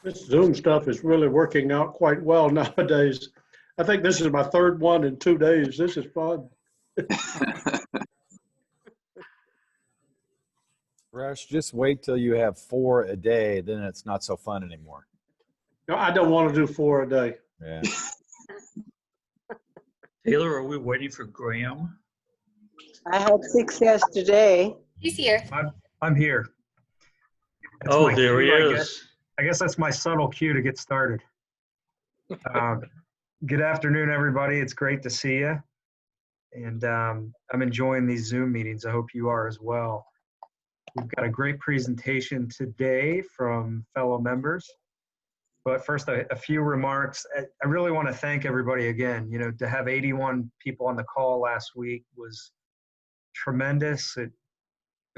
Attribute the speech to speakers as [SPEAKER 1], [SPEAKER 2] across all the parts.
[SPEAKER 1] This Zoom stuff is really working out quite well nowadays. I think this is my third one in 2 days. This is fun.
[SPEAKER 2] Rush, just wait till you have 4 a day, then it's not so fun anymore.
[SPEAKER 1] No, I don't want to do 4 a day.
[SPEAKER 2] Yeah.
[SPEAKER 3] Taylor, are we waiting for Graham?
[SPEAKER 4] I had 6 yesterday.
[SPEAKER 5] He's here.
[SPEAKER 6] I'm here. That's
[SPEAKER 3] Oh,
[SPEAKER 6] my
[SPEAKER 3] there he
[SPEAKER 6] cue,
[SPEAKER 3] is.
[SPEAKER 6] I guess that's my subtle cue to get started. Good afternoon, everybody. It's great to see you. And I'm enjoying these Zoom meetings. I hope you are as well. We've got a great presentation today from fellow members. But first, a few remarks. I really want to thank everybody again. You know, to have 81 people on the call last week was tremendous. It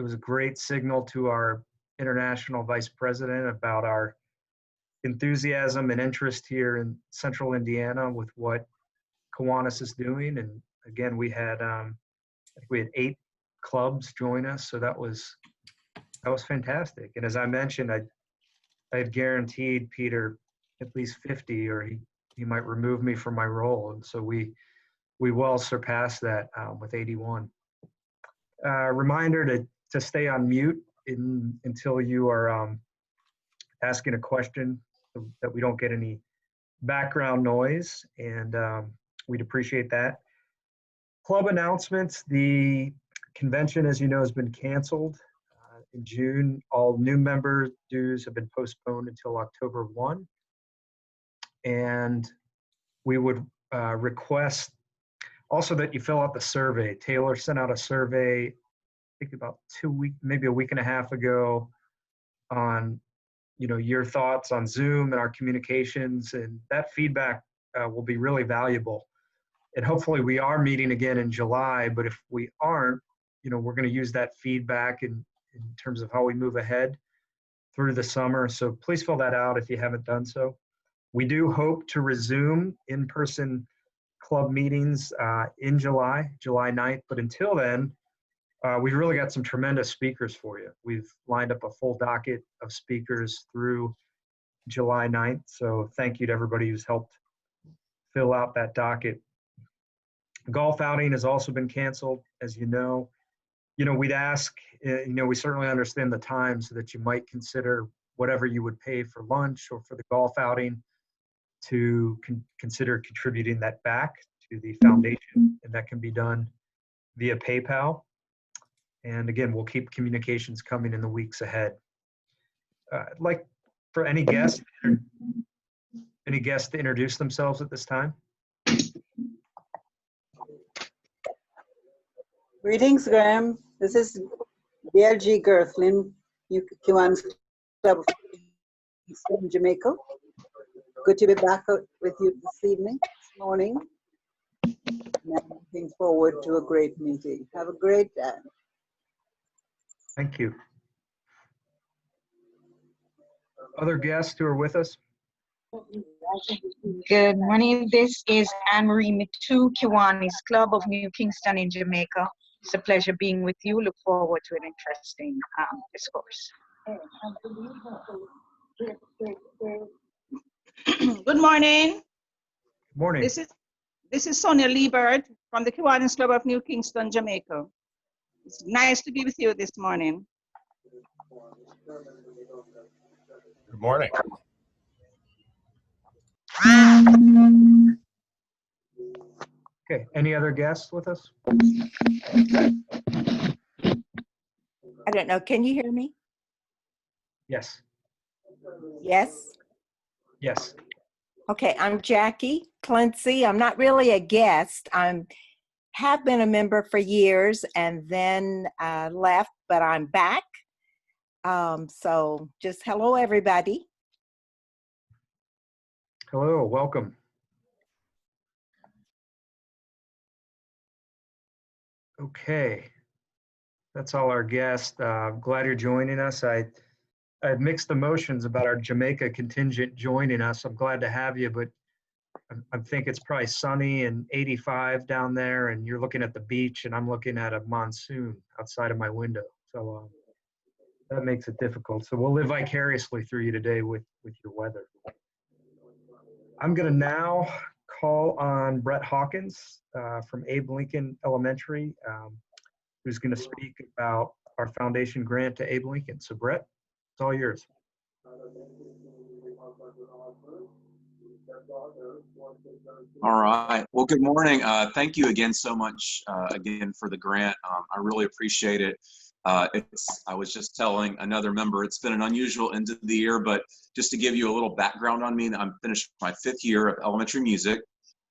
[SPEAKER 6] was a great signal to our international vice president about our enthusiasm and interest here in central Indiana with what Kiwanis is doing. And again, we had I think we had 8 clubs join us, so that was fantastic. And as I mentioned, I had guaranteed Peter at least 50, or he might remove me from my role. And so we well surpassed that with 81. Reminder to stay on mute until you are asking a question, so that we don't get any background noise, and we'd appreciate that. Club announcements: the convention, as you know, has been canceled in June. All new member dues have been postponed until October 1. And we would request also that you fill out the survey. Taylor sent out a survey, I think about 2 weeks, maybe a week and a half ago, on your thoughts on Zoom and our communications, and that feedback will be really valuable. And hopefully we are meeting again in July, but if we aren't, we're going to use that feedback in terms of how we move ahead through the summer. So please fill that out if you haven't done so. We do hope to resume in-person club meetings in July 9th, but until then, we've really got some tremendous speakers for you. We've lined up a full docket of speakers through July 9th, so thank you to everybody who's helped fill out that docket. Golf outing has also been canceled, as you know. We'd ask, we certainly understand the time, so that you might consider whatever you would pay for lunch or for the golf outing to consider contributing that back to the foundation, and that can be done via PayPal. And again, we'll keep communications coming in the weeks ahead. I'd like for any guests to introduce themselves at this time.
[SPEAKER 4] Greetings, Graham. This is DLG Gerthlin, Kiwanis Club in Jamaica. Good to be back with you this morning. And I'm looking forward to a great meeting. Have a great day.
[SPEAKER 6] Thank you. Other guests who are with us?
[SPEAKER 7] Good morning. This is Anne-Marie Mitu, Kiwanis Club of New Kingston in Jamaica. It's a pleasure being with you. Look forward to an interesting discourse.
[SPEAKER 8] Good morning.
[SPEAKER 6] Morning.
[SPEAKER 8] This is Sonia Liebert from the Kiwanis Club of New Kingston, Jamaica. It's nice to be with you this morning.
[SPEAKER 9] Good morning.
[SPEAKER 6] Okay, any other guests with us?
[SPEAKER 10] I don't know. Can you hear me?
[SPEAKER 6] Yes.
[SPEAKER 10] Yes.
[SPEAKER 6] Yes.
[SPEAKER 10] Okay, I'm Jackie Clancy. I'm not really a guest. Have been a member for years and then left, but I'm back. So just hello, everybody.
[SPEAKER 6] Hello, welcome. Okay, that's all our guests. Glad you're joining us. I have mixed emotions about our Jamaica contingent joining us. I'm glad to have you, but I think it's probably sunny and 85 down there, and you're looking at the beach, and I'm looking at a monsoon outside of my window. So that makes it difficult. So we'll live vicariously through you today with your weather. I'm going to now call on Brett Hawkins from Abe Lincoln Elementary, who's going to speak about our foundation grant to Abe Lincoln. So Brett, it's all yours.
[SPEAKER 5] All right. Well, good morning. Thank you again so much again for the grant. I really appreciate it. I was just telling another member, it's been an unusual end of the year, but just to give you a little background on me, I'm finished my 5th year of elementary music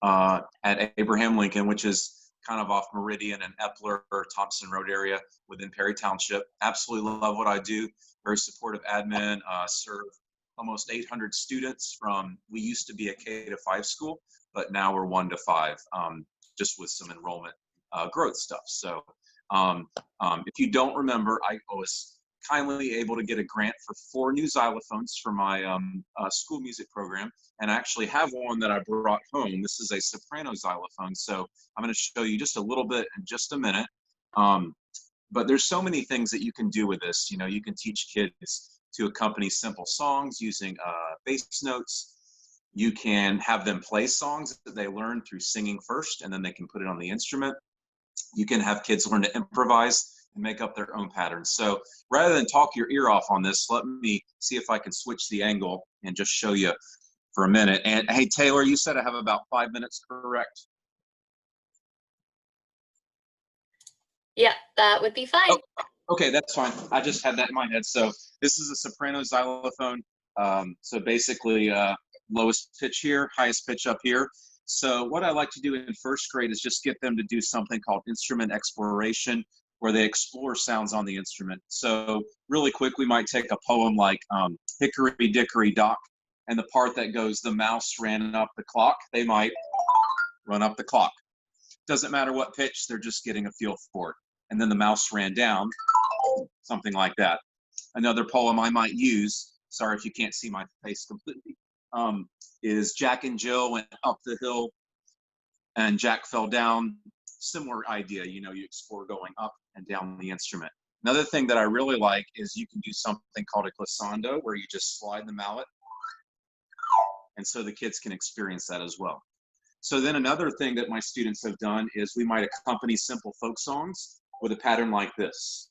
[SPEAKER 5] at Abraham Lincoln, which is kind of off Meridian and Epler or Thompson Road area within Perry Township. Absolutely love what I do. Very supportive admin, serve almost 800 students from, we used to be a K-5 school, but now we're 1 to 5, just with some enrollment growth stuff. So if you don't remember, I was kindly able to get a grant for 4 new xylophones for my school music program. And I actually have one that I brought home. This is a soprano xylophone. So I'm going to show you just a little bit in just a minute. But there's so many things that you can do with this. You know, you can teach kids to accompany simple songs using bass notes. You can have them play songs that they learn through singing first, and then they can put it on the instrument. You can have kids learn to improvise and make up their own patterns. So rather than talk your ear off on this, let me see if I can switch the angle and just show you for a minute. And hey, Taylor, you said I have about 5 minutes, correct?
[SPEAKER 11] Yeah, that would be fine.
[SPEAKER 5] Oh, okay, that's fine. I just had that in my head. So this is a soprano xylophone. So basically lowest pitch here, highest pitch up here. So what I like to do in 1st grade is just get them to do something called instrument exploration, where they explore sounds on the instrument. So really quick, we might take a poem like Hickory Dickory Dock, and the part that goes, the mouse ran up the clock, they might run up the clock. Doesn't matter what pitch, they're just getting a feel for it. And then the mouse ran down, something like that. Another poem I might use, sorry if you can't see my face completely, is Jack and Jill went up the hill and Jack fell down. Similar idea, you know, you explore going up and down the instrument. Another thing that I really like is you can do something called a glissando, where you just slide the mallet, and so the kids can experience that as well. So then another thing that my students have done is we might accompany simple folk songs with a pattern like this.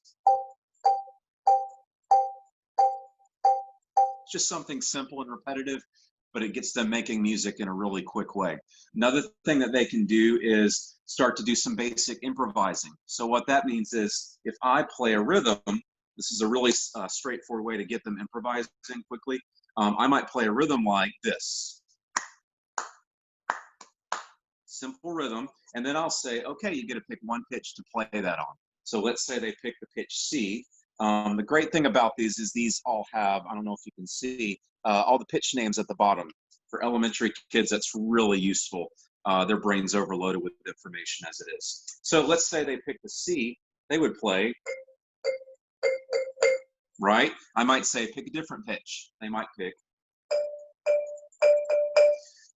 [SPEAKER 5] It's just something simple and repetitive, but it gets them making music in a really quick way. Another thing that they can do is start to do some basic improvising. So what that means is if I play a rhythm, this is a really straightforward way to get them improvising quickly. I might play a rhythm like this. Simple rhythm, and then I'll say, okay, you get to pick one pitch to play that on. So let's say they pick the pitch C. The great thing about these is these all have, I don't know if you can see, all the pitch names at the bottom. For elementary kids, that's really useful. Their brain's overloaded with information as it is. So let's say they pick the C, they would play, right? I might say, pick a different pitch. They might pick.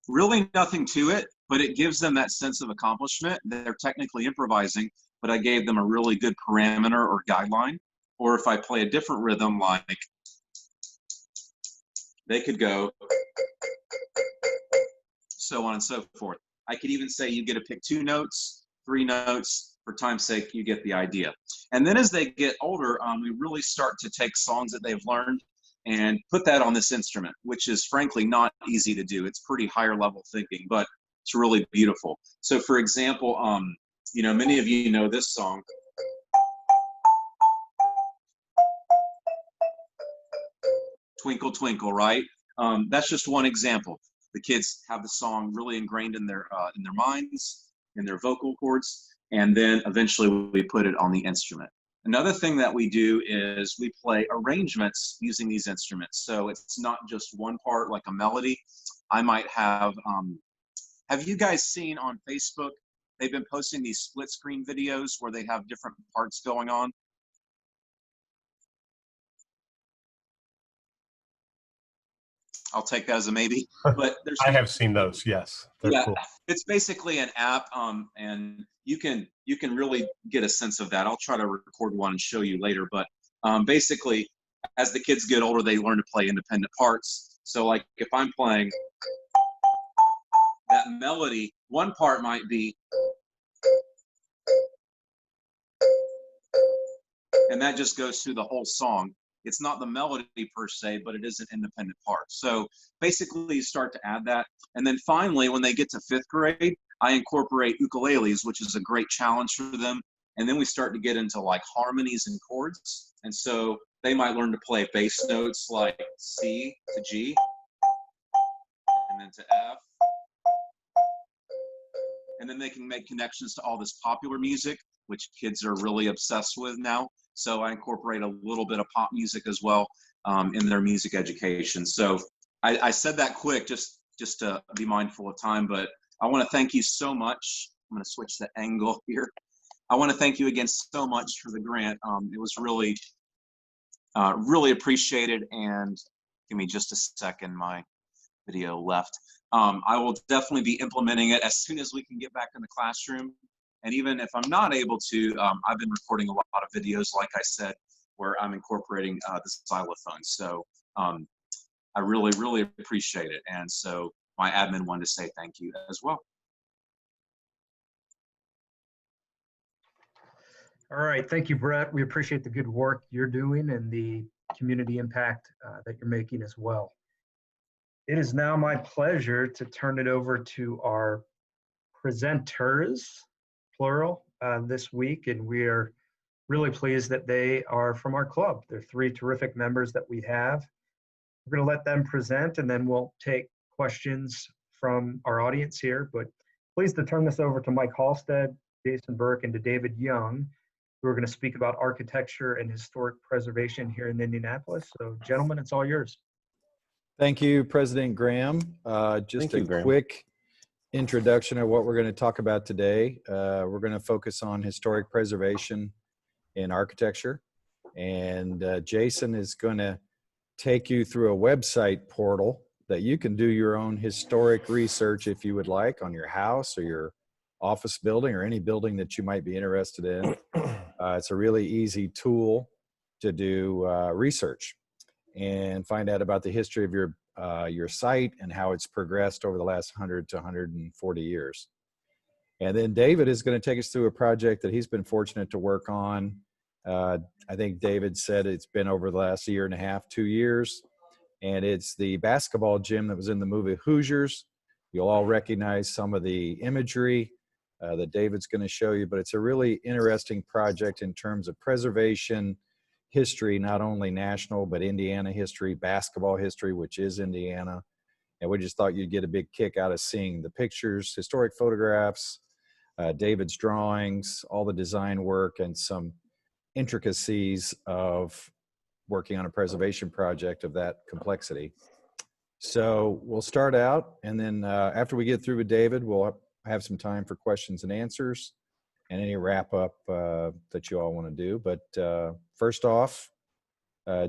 [SPEAKER 5] Really nothing to it, but it gives them that sense of accomplishment. They're technically improvising, but I gave them a really good parameter or guideline. Or if I play a different rhythm, like they could go, so on and so forth. I could even say you get to pick 2 notes, 3 notes. For time's sake, you get the idea. And then as they get older, we really start to take songs that they've learned and put that on this instrument, which is frankly not easy to do. It's pretty higher level thinking, but it's really beautiful. So for example, you know, many of you know this song. Twinkle, Twinkle, right? That's just one example. The kids have the song really ingrained in their minds, in their vocal cords, and then eventually we put it on the instrument. Another thing that we do is we play arrangements using these instruments. So it's not just one part like a melody. I might have you guys seen on Facebook, they've been posting these split screen videos where they have different parts going on? I'll take that as a maybe. But there's
[SPEAKER 9] I have seen those, yes. They're
[SPEAKER 5] yeah,
[SPEAKER 9] cool.
[SPEAKER 5] It's basically an app, and you can really get a sense of that. I'll try to record one and show you later. But basically, as the kids get older, they learn to play independent parts. So like if I'm playing that melody, one part might be, and that just goes through the whole song. It's not the melody per se, but it is an independent part. So basically you start to add that. And then finally, when they get to 5th grade, I incorporate ukuleles, which is a great challenge for them. And then we start to get into like harmonies and chords. And so they might learn to play bass notes like C to G, and then to F. And then they can make connections to all this popular music, which kids are really obsessed with now. So I incorporate a little bit of pop music as well in their music education. So I said that quick just to be mindful of time, but I want to thank you so much. I'm going to switch the angle here. I want to thank you again so much for the grant. It was really, really appreciated. And give me just a second, my video left. I will definitely be implementing it as soon as we can get back in the classroom. And even if I'm not able to, I've been recording a lot of videos, like I said, where I'm incorporating the xylophone. So I really, really appreciate it. And so my admin wanted to say thank you as well.
[SPEAKER 6] All right, thank you, Brett. We appreciate the good work you're doing and the community impact that you're making as well. It is now my pleasure to turn it over to our presenters, plural, this week, and we are really pleased that they are from our club. They're 3 terrific members that we have. We're going to let them present, and then we'll take questions from our audience here. But pleased to turn this over to Mike Halstead, Jason Burk, and to David Young, who are going to speak about architecture and historic preservation here in Indianapolis. So, gentlemen, it's all yours.
[SPEAKER 2] Thank you, President Graham. Just a quick introduction of what we're going to talk about today. We're going to focus on historic preservation in architecture. And Jason is going to take you through a website portal that you can do your own historic research if you would like on your house or your office building or any building that you might be interested in. It's a really easy tool to do research and find out about the history of your site and how it's progressed over the last 100 to 140 years. And then David is going to take us through a project that he's been fortunate to work on. I think David said it's been over the last 1.5 years, 2 years. And it's the basketball gym that was in the movie Hoosiers. You'll all recognize some of the imagery that David's going to show you, but it's a really interesting project in terms of preservation, history, not only national, but Indiana history, basketball history, which is Indiana. And we just thought you'd get a big kick out of seeing the pictures, historic photographs, David's drawings, all the design work, and some intricacies of working on a preservation project of that complexity. So we'll start out, and then after we get through with David, we'll have some time for questions and answers and any wrap up that you all want to do. But first off,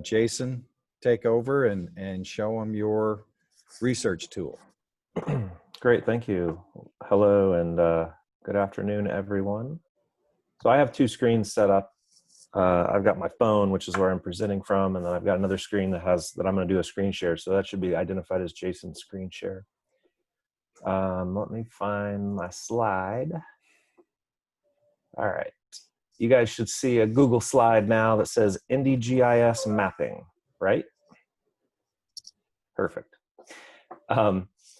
[SPEAKER 2] Jason, take over and show them your research tool.
[SPEAKER 12] Great, thank you. Hello and good afternoon, everyone. So I have 2 screens set up. I've got my phone, which is where I'm presenting from, and then I've got another screen that I'm going to do a screen share. So that should be identified as Jason's screen share. Let me find my slide. All right. You guys should see a Google slide now that says Indy GIS mapping, right? Perfect.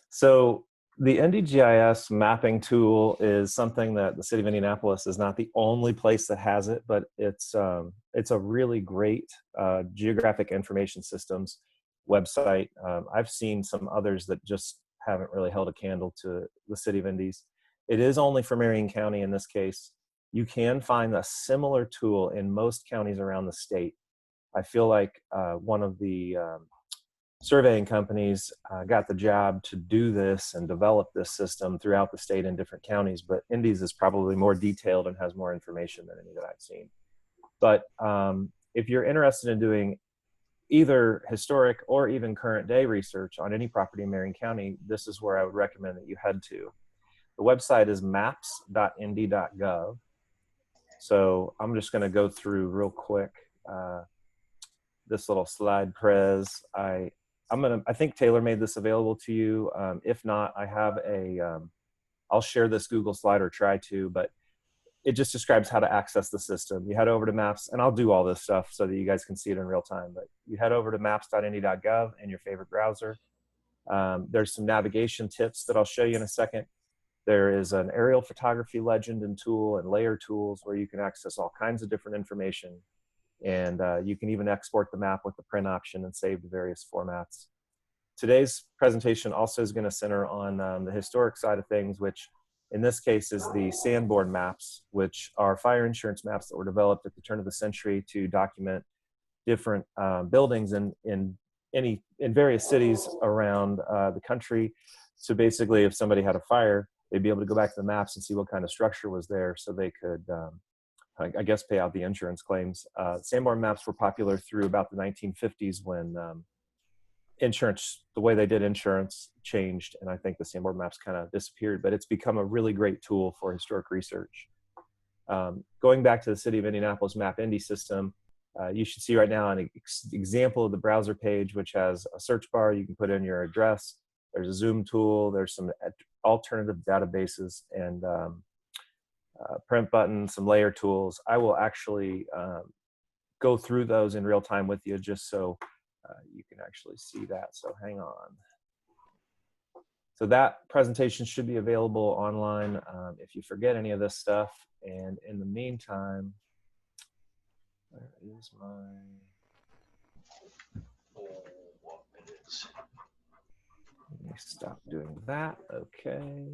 [SPEAKER 12] So the Indy GIS mapping tool is something that the city of Indianapolis is not the only place that has it, but it's a really great geographic information systems website. I've seen some others that just haven't really held a candle to the city of Indy's. It is only for Marion County in this case. You can find a similar tool in most counties around the state. I feel like one of the surveying companies got the job to do this and develop this system throughout the state in different counties, but Indy's is probably more detailed and has more information than any that I've seen. But if you're interested in doing either historic or even current day research on any property in Marion County, this is where I would recommend that you head to. The website is maps.indy.gov. So I'm just going to go through real quick this little slide prez. I think Taylor made this available to you. If not, I have I'll share this Google slide or try to, but it just describes how to access the system. You head over to maps, and I'll do all this stuff so that you guys can see it in real time, but you head over to maps.indy.gov in your favorite browser. There's some navigation tips that I'll show you in a second. There is an aerial photography legend and tool and layer tools where you can access all kinds of different information. And you can even export the map with the print option and save to various formats. Today's presentation also is going to center on the historic side of things, which in this case is the Sanborn maps, which are fire insurance maps that were developed at the turn of the century to document different buildings in various cities around the country. So basically, if somebody had a fire, they'd be able to go back to the maps and see what kind of structure was there so they could, I guess, pay out the insurance claims. Sanborn maps were popular through about the 1950s when insurance, the way they did insurance changed, and I think the Sanborn maps kind of disappeared, but it's become a really great tool for historic research. Going back to the City of Indianapolis Map Indy system, you should see right now an example of the browser page, which has a search bar. You can put in your address. There's a zoom tool. There's some alternative databases and print buttons, some layer tools. I will actually go through those in real time with you just so you can actually see that. So hang on. So that presentation should be available online if you forget any of this stuff. And in the meantime, where is my, let me stop doing that. Okay.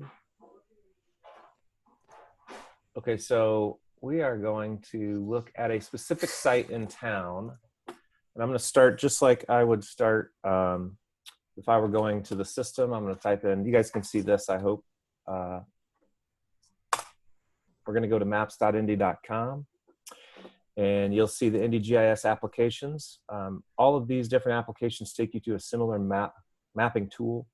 [SPEAKER 12] Okay, so we are going to look at a specific site in town. And I'm going to start just like I would start if I were going to the system. I'm going to type in, you guys can see this, I hope. We're going to go to maps.indy.com. And you'll see the Indy GIS applications. All of these different applications take you to a similar mapping tool.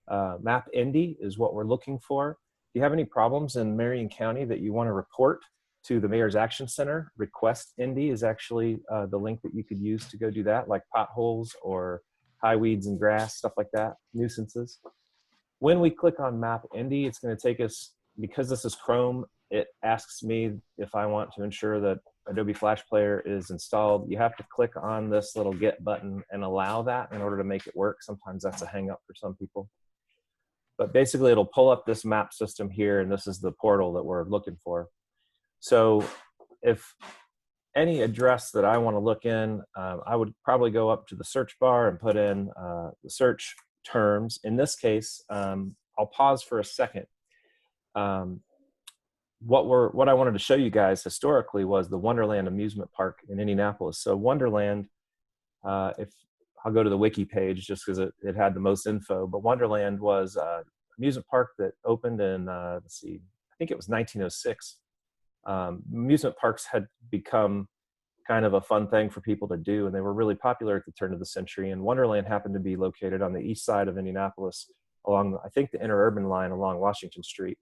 [SPEAKER 12] Map Indy is what we're looking for. If you have any problems in Marion County that you want to report to the Mayor's Action Center, Request Indy is actually the link that you could use to go do that, like potholes or high weeds and grass, stuff like that, nuisances. When we click on Map Indy, it's going to take us, because this is Chrome, it asks me if I want to ensure that Adobe Flash Player is installed. You have to click on this little Get button and allow that in order to make it work. Sometimes that's a hang up for some people. But basically, it'll pull up this map system here, and this is the portal that we're looking for. So if any address that I want to look in, I would probably go up to the search bar and put in the search terms. In this case, I'll pause for a second. What I wanted to show you guys historically was the Wonderland Amusement Park in Indianapolis. So Wonderland, if I'll go to the wiki page just because it had the most info, but Wonderland was an amusement park that opened in, let's see, I think it was 1906. Amusement parks had become kind of a fun thing for people to do, and they were really popular at the turn of the century. And Wonderland happened to be located on the east side of Indianapolis along, I think, the interurban line along Washington Street.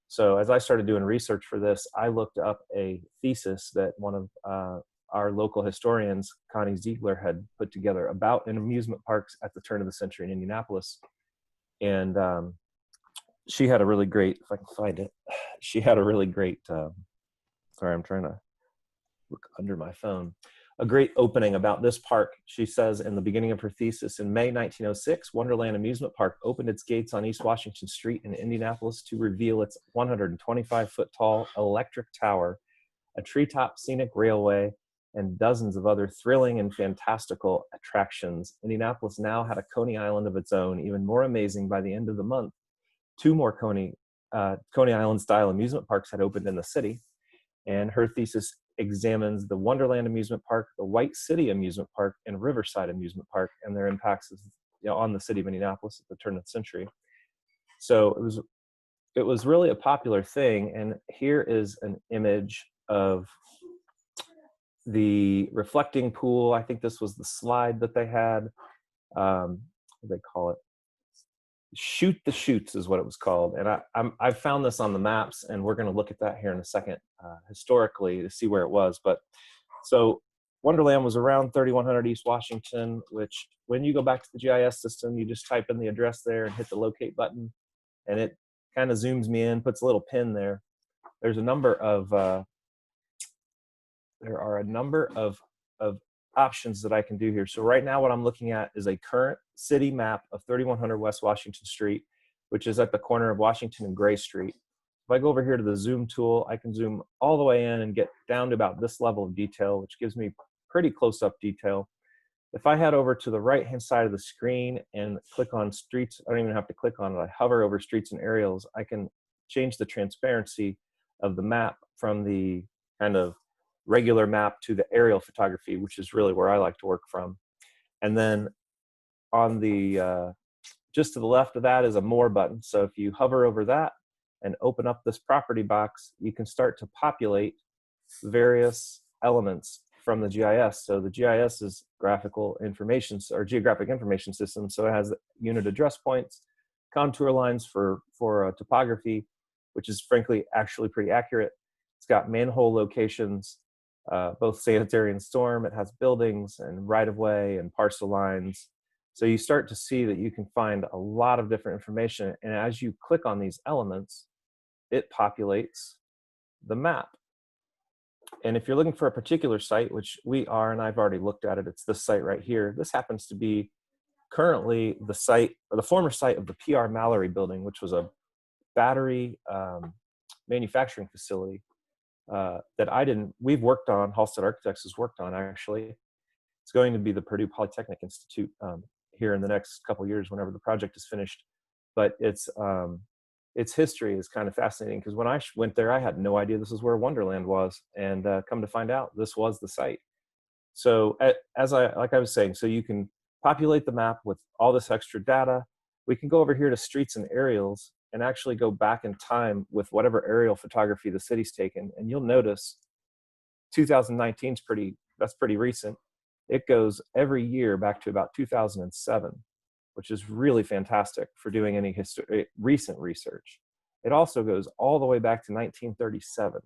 [SPEAKER 12] So as I started doing research for this, I looked up a thesis that one of our local historians, Coney Ziegler, had put together about amusement parks at the turn of the century in Indianapolis. And she had a really great, if I can find it, she had a really great, sorry, I'm trying to look under my phone, a great opening about this park. She says in the beginning of her thesis, in May 1906, Wonderland Amusement Park opened its gates on East Washington Street in Indianapolis to reveal its 125-foot tall electric tower, a treetop scenic railway, and dozens of other thrilling and fantastical attractions. Indianapolis now had a Coney Island of its own, even more amazing by the end of the month. 2 more Coney Island-style amusement parks had opened in the city, and her thesis examines the Wonderland Amusement Park, the White City Amusement Park, and Riverside Amusement Park and their impacts on the city of Indianapolis at the turn of the century. So it was really a popular thing, and here is an image of the reflecting pool. I think this was the slide that they had. What do they call it? Shoot the Chutes is what it was called. And I found this on the maps, and we're going to look at that here in a second historically to see where it was. But so Wonderland was around 3100 East Washington, which when you go back to the GIS system, you just type in the address there and hit the locate button, and it kind of zooms me in, puts a little pin there. There's a number of options that I can do here. So right now what I'm looking at is a current city map of 3100 West Washington Street, which is at the corner of Washington and Gray Street. If I go over here to the zoom tool, I can zoom all the way in and get down to about this level of detail, which gives me pretty close-up detail. If I head over to the right-hand side of the screen and click on streets, I don't even have to click on it. I hover over streets and aerials, I can change the transparency of the map from the kind of regular map to the aerial photography, which is really where I like to work from. And then on the, just to the left of that is a more button. So if you hover over that and open up this property box, you can start to populate various elements from the GIS. So the GIS is graphical information or geographic information system. So it has unit address points, contour lines for topography, which is frankly actually pretty accurate. It's got manhole locations, both sanitary and storm. It has buildings and right-of-way and parcel lines. So you start to see that you can find a lot of different information. And as you click on these elements, it populates the map. And if you're looking for a particular site, which we are, and I've already looked at it, it's this site right here. This happens to be currently the site, or the former site of the PR Mallory building, which was a battery manufacturing facility we've worked on, Halstead Architects has worked on actually. It's going to be the Purdue Polytechnic Institute here in the next couple of years whenever the project is finished. But its history is kind of fascinating because when I went there, I had no idea this is where Wonderland was, and come to find out, this was the site. So like I was saying, so you can populate the map with all this extra data. We can go over here to streets and aerials and actually go back in time with whatever aerial photography the city's taken, and you'll notice 2019 is that's pretty recent. It goes every year back to about 2007. Which is really fantastic for doing any recent research. It also goes all the way back to 1937.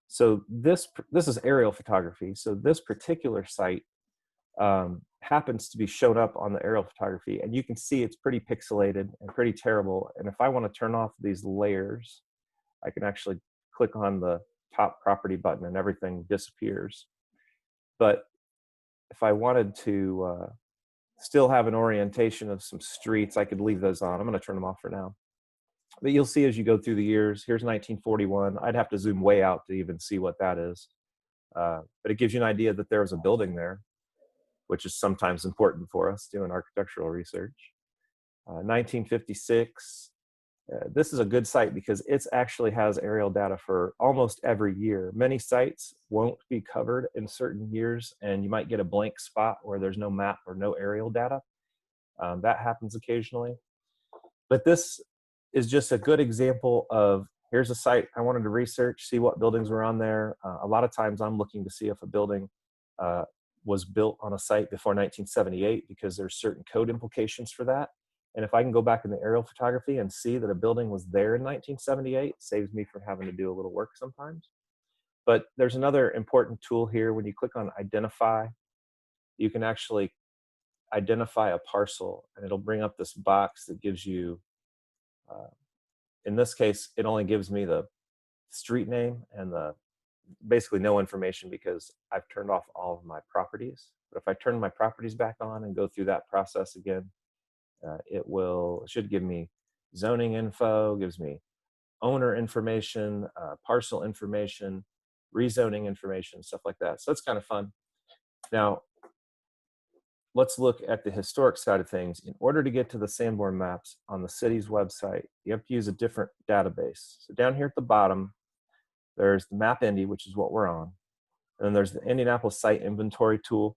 [SPEAKER 12] So this is aerial photography. So this particular site happens to be shown up on the aerial photography, and you can see it's pretty pixelated and pretty terrible. And if I want to turn off these layers, I can actually click on the top property button and everything disappears. But if I wanted to still have an orientation of some streets, I could leave those on. I'm going to turn them off for now. But you'll see as you go through the years, here's 1941. I'd have to zoom way out to even see what that is. But it gives you an idea that there was a building there, which is sometimes important for us doing architectural research. 1956. This is a good site because it actually has aerial data for almost every year. Many sites won't be covered in certain years, and you might get a blank spot where there's no map or no aerial data. That happens occasionally. But this is just a good example of, here's a site I wanted to research, see what buildings were on there. A lot of times I'm looking to see if a building was built on a site before 1978 because there's certain code implications for that. And if I can go back in the aerial photography and see that a building was there in 1978, it saves me from having to do a little work sometimes. But there's another important tool here. When you click on identify, you can actually identify a parcel, and it'll bring up this box that gives you, in this case, it only gives me the street name and basically no information because I've turned off all of my properties. But if I turn my properties back on and go through that process again, it should give me zoning info, gives me owner information, parcel information, rezoning information, stuff like that. So it's kind of fun. Now, let's look at the historic side of things. In order to get to the Sanborn maps on the city's website, you have to use a different database. So down here at the bottom, there's the Map Indy, which is what we're on. And then there's the Indianapolis Site Inventory tool.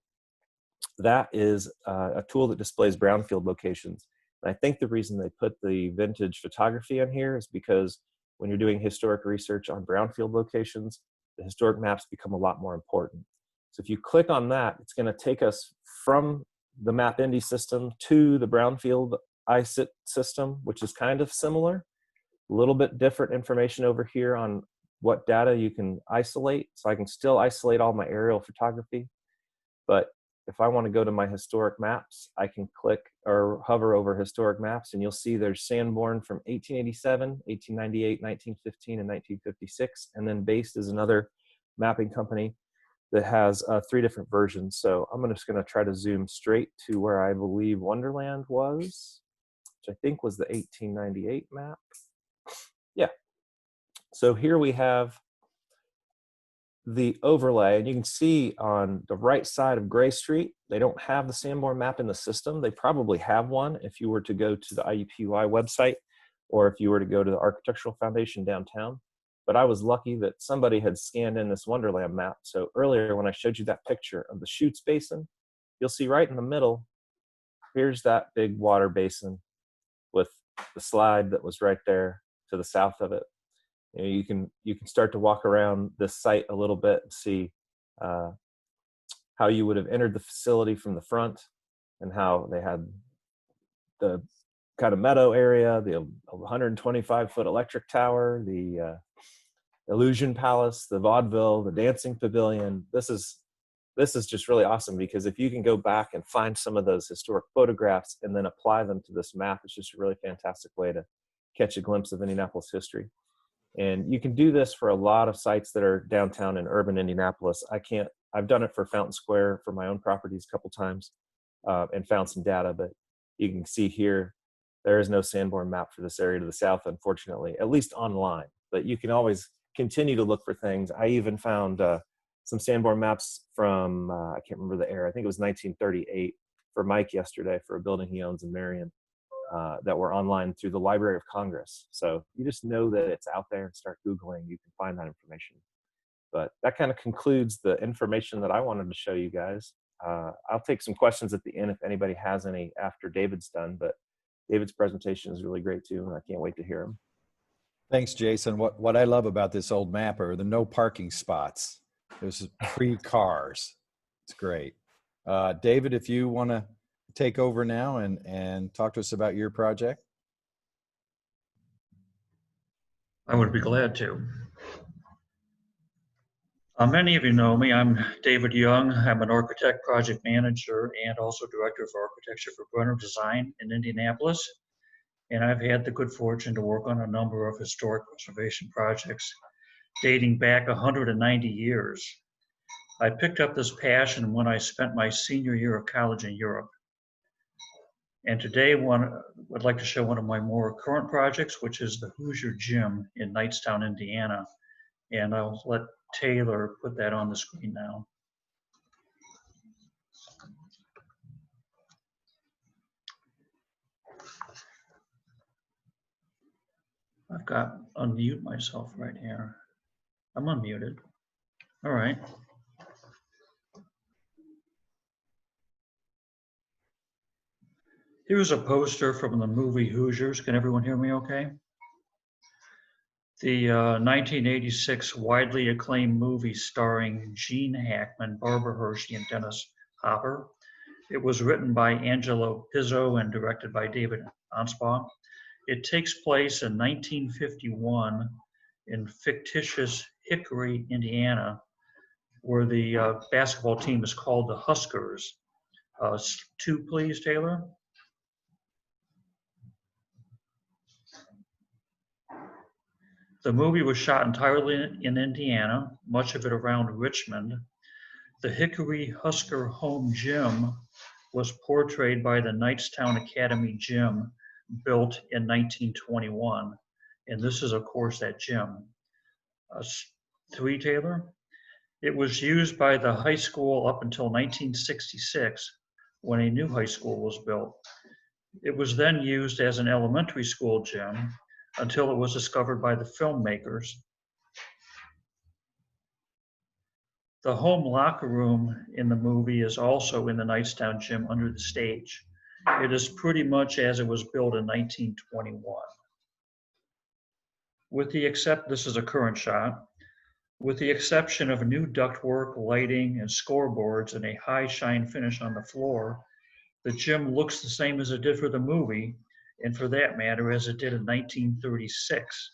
[SPEAKER 12] That is a tool that displays brownfield locations. And I think the reason they put the vintage photography in here is because when you're doing historic research on brownfield locations, the historic maps become a lot more important. So if you click on that, it's going to take us from the Map Indy system to the brownfield ISIT system, which is kind of similar. A little bit different information over here on what data you can isolate. So I can still isolate all my aerial photography. But if I want to go to my historic maps, I can click or hover over historic maps, and you'll see there's Sanborn from 1887, 1898, 1915, and 1956. And then Based is another mapping company that has 3 different versions. So I'm just going to try to zoom straight to where I believe Wonderland was, which I think was the 1898 map. Yeah. So here we have the overlay, and you can see on the right side of Gray Street, they don't have the Sanborn map in the system. They probably have one if you were to go to the IUPUI website, or if you were to go to the Architectural Foundation downtown. But I was lucky that somebody had scanned in this Wonderland map. So earlier when I showed you that picture of the Chutes Basin, you'll see right in the middle, here's that big water basin with the slide that was right there to the south of it. You can start to walk around this site a little bit and see how you would have entered the facility from the front, and how they had the kind of meadow area, the 125-foot electric tower, the Illusion Palace, the vaudeville, the dancing pavilion. This is just really awesome, because if you can go back and find some of those historic photographs and then apply them to this map, it's just a really fantastic way to catch a glimpse of Indianapolis history. And you can do this for a lot of sites that are downtown in urban Indianapolis. I've done it for Fountain Square for my own properties a couple times and found some data, but you can see here, there is no Sanborn map for this area to the south, unfortunately, at least online. But you can always continue to look for things. I even found some Sanborn maps from, I can't remember the era, I think it was 1938 for Mike yesterday for a building he owns in Marion. That were online through the Library of Congress. So you just know that it's out there and start Googling, you can find that information. But that kind of concludes the information that I wanted to show you guys. I'll take some questions at the end if anybody has any after David's done, but David's presentation is really great too, and I can't wait to hear him.
[SPEAKER 2] Thanks, Jason. What I love about this old map are the no parking spots. There's free cars. It's great. David, if you want to take over now and talk to us about your project.
[SPEAKER 3] I would be glad to. Many of you know me. I'm David Young. I'm an architect, project manager, and also director of architecture for Brenner Design in Indianapolis. And I've had the good fortune to work on a number of historic preservation projects dating back 190 years. I picked up this passion when I spent my senior year of college in Europe. And today I'd like to show one of my more current projects, which is the Hoosier Gym in Knightstown, Indiana. And I'll let Taylor put that on the screen now. I've got to unmute myself right here. I'm unmuted. All right. Here's a poster from the movie Hoosiers. Can everyone hear me okay? The 1986 widely acclaimed movie starring Gene Hackman, Barbara Hershey, and Dennis Hopper. It was written by Angelo Pizzo and directed by David Anspaugh. It takes place in 1951 in fictitious Hickory, Indiana, where the basketball team is called the Huskers. 2, please, Taylor. The movie was shot entirely in Indiana, much of it around Richmond. The Hickory Husker home gym was portrayed by the Knightstown Academy Gym, built in 1921. And this is, of course, that gym. 3, Taylor. It was used by the high school up until 1966, when a new high school was built. It was then used as an elementary school gym until it was discovered by the filmmakers. The home locker room in the movie is also in the Knightstown Gym under the stage. It is pretty much as it was built in 1921. This is a current shot. With the exception of new ductwork, lighting, and scoreboards and a high shine finish on the floor, the gym looks the same as it did for the movie, and for that matter, as it did in 1936.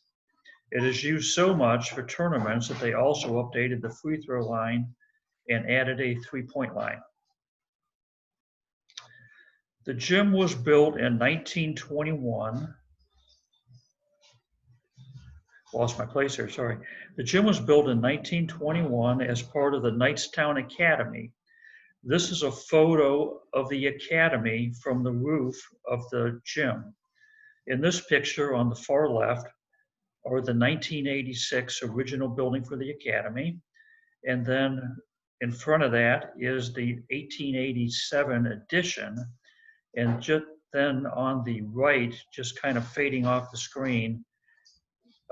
[SPEAKER 3] It is used so much for tournaments that they also updated the free throw line and added a 3-point line. The gym was built in 1921. Lost my place here, sorry. The gym was built in 1921 as part of the Knightstown Academy. This is a photo of the academy from the roof of the gym. In this picture on the far left are the 1986 original building for the academy. And then in front of that is the 1887 addition. And just then on the right, just kind of fading off the screen,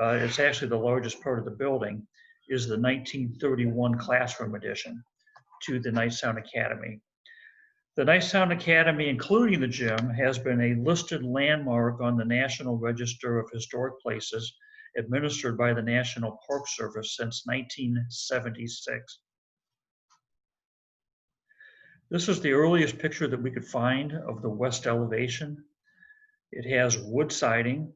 [SPEAKER 3] it's actually the largest part of the building, is the 1931 classroom addition to the Knightstown Academy. The Knightstown Academy, including the gym, has been a listed landmark on the National Register of Historic Places administered by the National Park Service since 1976. This is the earliest picture that we could find of the west elevation. It has wood siding.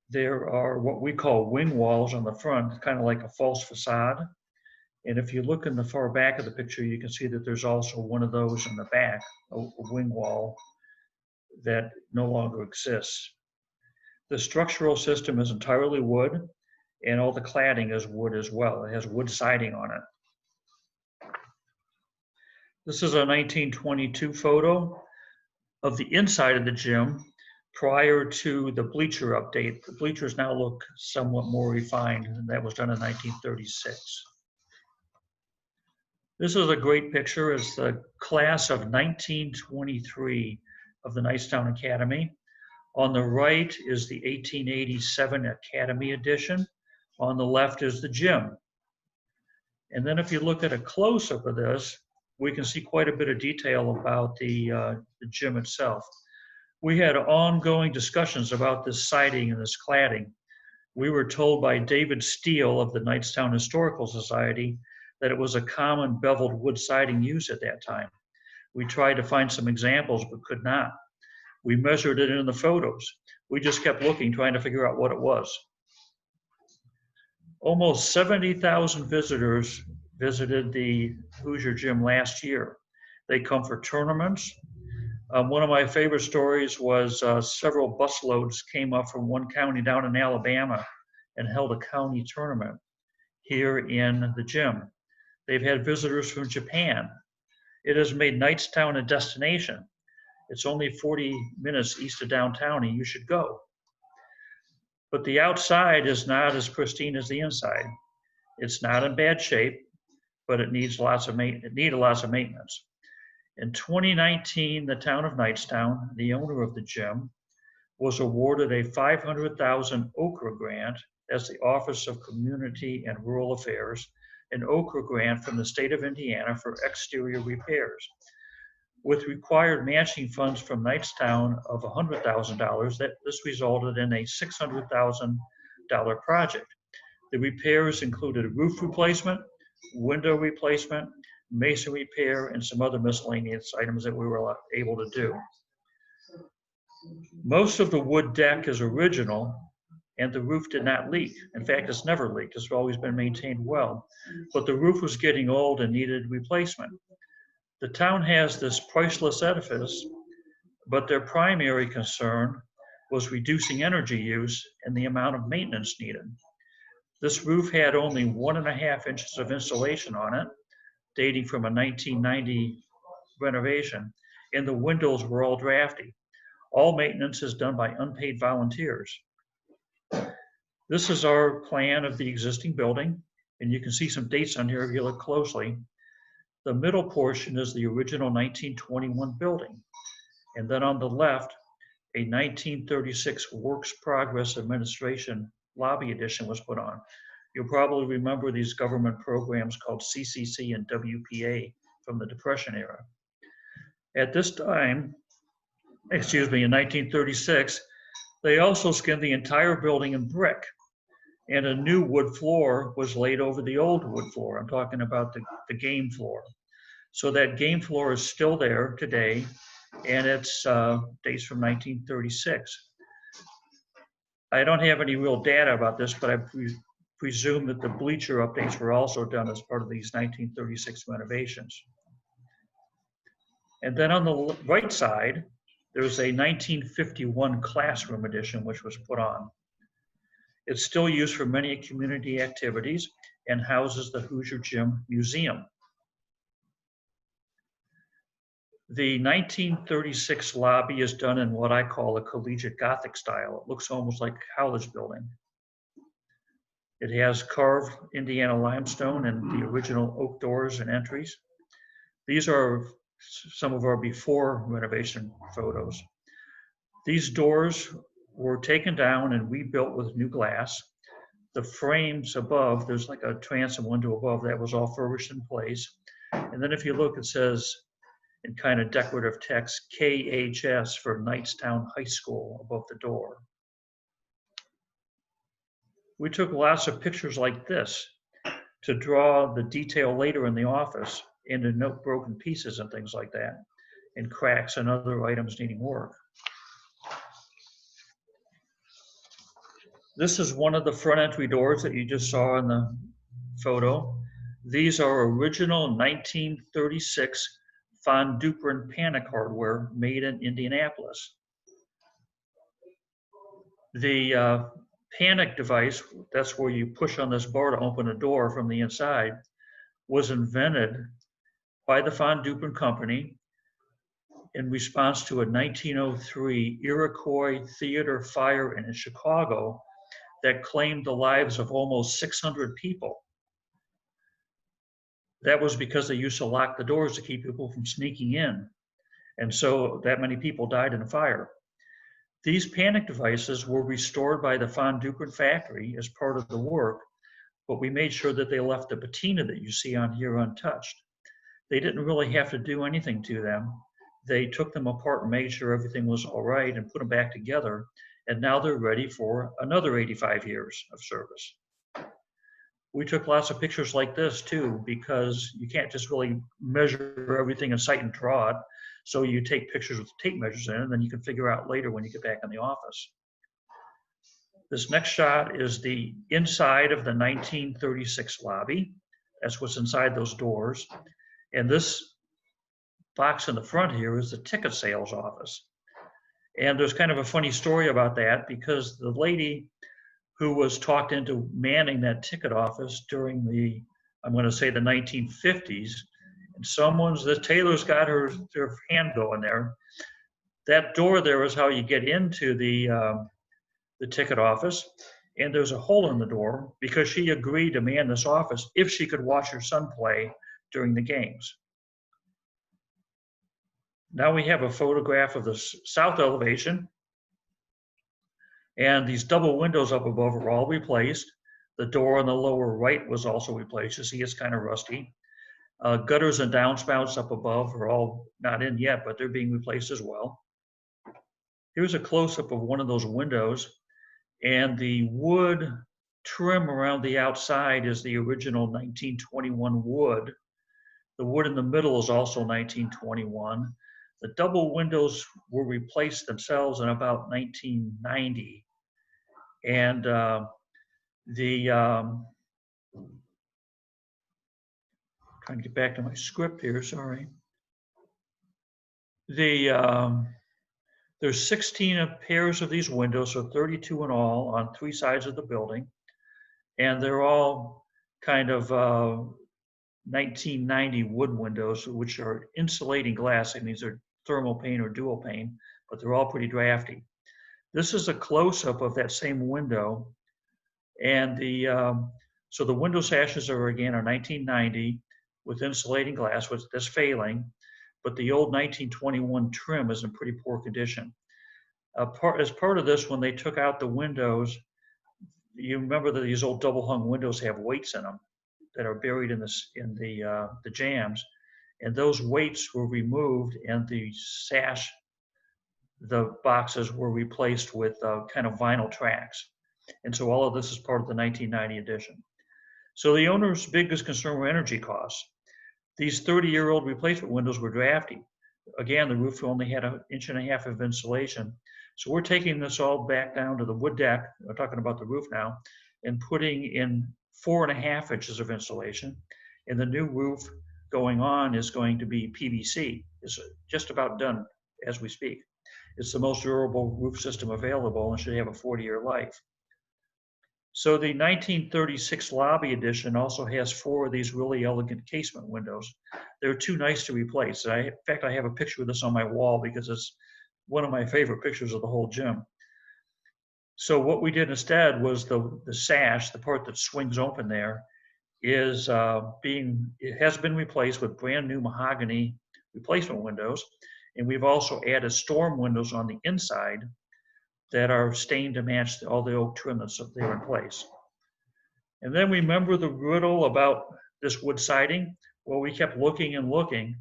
[SPEAKER 3] There are what we call wing walls on the front, kind of like a false facade. And if you look in the far back of the picture, you can see that there's also one of those in the back, a wing wall that no longer exists. The structural system is entirely wood, and all the cladding is wood as well. It has wood siding on it. This is a 1922 photo of the inside of the gym prior to the bleacher update. The bleachers now look somewhat more refined, and that was done in 1936. This is a great picture. It's the class of 1923 of the Knightstown Academy. On the right is the 1887 Academy edition. On the left is the gym. And then if you look at a close-up of this, we can see quite a bit of detail about the gym itself. We had ongoing discussions about this siding and this cladding. We were told by David Steele of the Knightstown Historical Society that it was a common beveled wood siding used at that time. We tried to find some examples, but could not. We measured it in the photos. We just kept looking, trying to figure out what it was. Almost 70,000 visitors visited the Hoosier Gym last year. They come for tournaments. One of my favorite stories was several busloads came up from one county down in Alabama and held a county tournament here in the gym. They've had visitors from Japan. It has made Knightstown a destination. It's only 40 minutes east of downtown, and you should go. But the outside is not as pristine as the inside. It's not in bad shape, but it needs lots of maintenance. In 2019, the town of Knightstown, the owner of the gym, was awarded a $500,000 OKRA grant as the Office of Community and Rural Affairs, an OKRA grant from the state of Indiana for exterior repairs. With required matching funds from Knightstown of $100,000, this resulted in a $600,000 project. The repairs included roof replacement, window replacement, mason repair, and some other miscellaneous items that we were able to do. Most of the wood deck is original, and the roof did not leak. In fact, it's never leaked. It's always been maintained well. But the roof was getting old and needed replacement. The town has this priceless edifice, but their primary concern was reducing energy use and the amount of maintenance needed. This roof had only 1.5 inches of insulation on it, dating from a 1990 renovation, and the windows were all drafty. All maintenance is done by unpaid volunteers. This is our plan of the existing building, and you can see some dates on here if you look closely. The middle portion is the original 1921 building, and then on the left, a 1936 Works Progress Administration lobby addition was put on. You'll probably remember these government programs called CCC and WPA from the Depression era. At this time, in 1936, they also skinned the entire building in brick, and a new wood floor was laid over the old wood floor. I'm talking about the game floor. So that game floor is still there today, and it's dates from 1936. I don't have any real data about this, but I presume that the bleacher updates were also done as part of these 1936 renovations. And then on the right side, there's a 1951 classroom edition, which was put on. It's still used for many community activities and houses the Hoosier Gym Museum. The 1936 lobby is done in what I call a Collegiate Gothic style. It looks almost like a college building. It has carved Indiana limestone and the original oak doors and entries. These are some of our before renovation photos. These doors were taken down and rebuilt with new glass. The frames above, there's like a transom window above, that was all furbished in place. And then if you look, it says in kind of decorative text, KHS for Knightstown High School above the door. We took lots of pictures like this to draw the detail later in the office into note broken pieces and things like that, and cracks and other items needing work. This is one of the front entry doors that you just saw in the photo. These are original 1936 Von Duprin panic hardware made in Indianapolis. The panic device, that's where you push on this bar to open a door from the inside, was invented by the Von Duprin Company in response to a 1903 Iroquois theater fire in Chicago that claimed the lives of almost 600 people. That was because they used to lock the doors to keep people from sneaking in. And so that many people died in a fire. These panic devices were restored by the Von Duprin factory as part of the work, but we made sure that they left the patina that you see on here untouched. They didn't really have to do anything to them. They took them apart and made sure everything was all right and put them back together. And now they're ready for another 85 years of service. We took lots of pictures like this too, because you can't just really measure everything in sight and draw it. So you take pictures with tape measures in, and then you can figure out later when you get back in the office. This next shot is the inside of the 1936 lobby. That's what's inside those doors. And this box in the front here is the ticket sales office. And there's kind of a funny story about that, because the lady who was talked into manning that ticket office during the, I'm going to say the 1950s, and the tailor's got their hand going there. That door there is how you get into the ticket office, and there's a hole in the door because she agreed to man this office if she could watch her son play during the games. Now we have a photograph of the south elevation, and these double windows up above are all replaced. The door on the lower right was also replaced. You see it's kind of rusty. Gutters and downspouts up above are all not in yet, but they're being replaced as well. Here's a close-up of one of those windows, and the wood trim around the outside is the original 1921 wood. The wood in the middle is also 1921. The double windows were replaced themselves in about 1990. And trying to get back to my script here, sorry. There's 16 pairs of these windows, so 32 in all on 3 sides of the building. And they're all kind of 1990 wood windows, which are insulating glass. That means they're thermal pane or dual pane, but they're all pretty drafty. This is a close-up of that same window. And so the window sashes are 1990 with insulating glass, which that's failing, but the old 1921 trim is in pretty poor condition. As part of this, when they took out the windows, you remember that these old double hung windows have weights in them that are buried in the jambs, and those weights were removed, and the boxes were replaced with kind of vinyl tracks. And so all of this is part of the 1990 edition. So the owner's biggest concern were energy costs. These 30-year-old replacement windows were drafty. Again, the roof only had 1.5 inches of insulation. So we're taking this all back down to the wood deck, we're talking about the roof now, and putting in 4.5 inches of insulation. In the new roof, going on is going to be PVC. It's just about done as we speak. It's the most durable roof system available and should have a 40-year life. So the 1936 lobby edition also has 4 of these really elegant casement windows. They're too nice to replace. In fact, I have a picture of this on my wall because it's one of my favorite pictures of the whole gym. So what we did instead was the sash, the part that swings open there, it has been replaced with brand new mahogany replacement windows. And we've also added storm windows on the inside that are stained to match all the oak trim that's there in place. And then remember the riddle about this wood siding? Well, we kept looking and looking.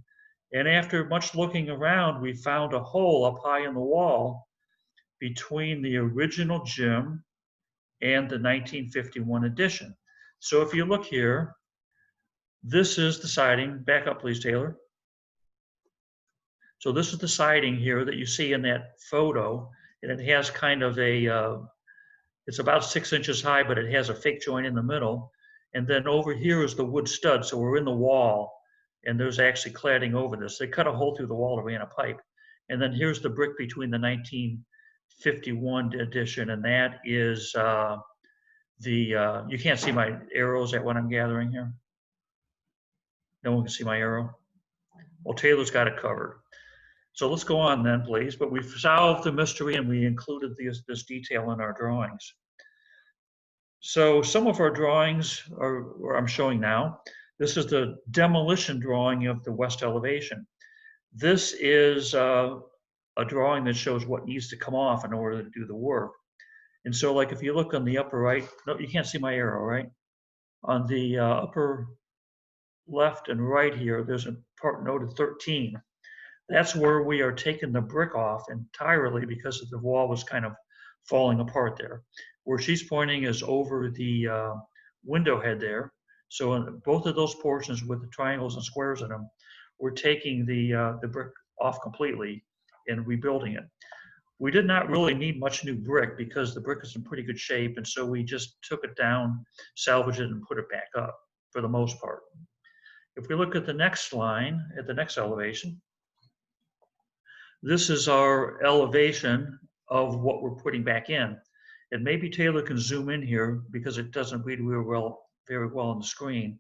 [SPEAKER 3] And after much looking around, we found a hole up high in the wall between the original gym and the 1951 edition. So if you look here, this is the siding. Back up, please, Taylor. So this is the siding here that you see in that photo, and it has kind of it's about 6 inches high, but it has a fake joint in the middle. And then over here is the wood stud, so we're in the wall, and there's actually cladding over this. They cut a hole through the wall to ran a pipe. And then here's the brick between the 1951 edition, and that is you can't see my arrows at what I'm gathering here. No one can see my arrow. Well, Taylor's got it covered. So let's go on then, please. But we've solved the mystery and we included this detail in our drawings. So some of our drawings are I'm showing now. This is the demolition drawing of the west elevation. This is a drawing that shows what needs to come off in order to do the work. And so like if you look on the upper right, no, you can't see my arrow, right? On the upper left and right here, there's a part noted 13. That's where we are taking the brick off entirely because the wall was kind of falling apart there. Where she's pointing is over the window head there. So in both of those portions with the triangles and squares in them, we're taking the brick off completely and rebuilding it. We did not really need much new brick because the brick is in pretty good shape, and so we just took it down, salvaged it, and put it back up for the most part. If we look at the next line, at the next elevation, this is our elevation of what we're putting back in. And maybe Taylor can zoom in here because it doesn't read very well on the screen.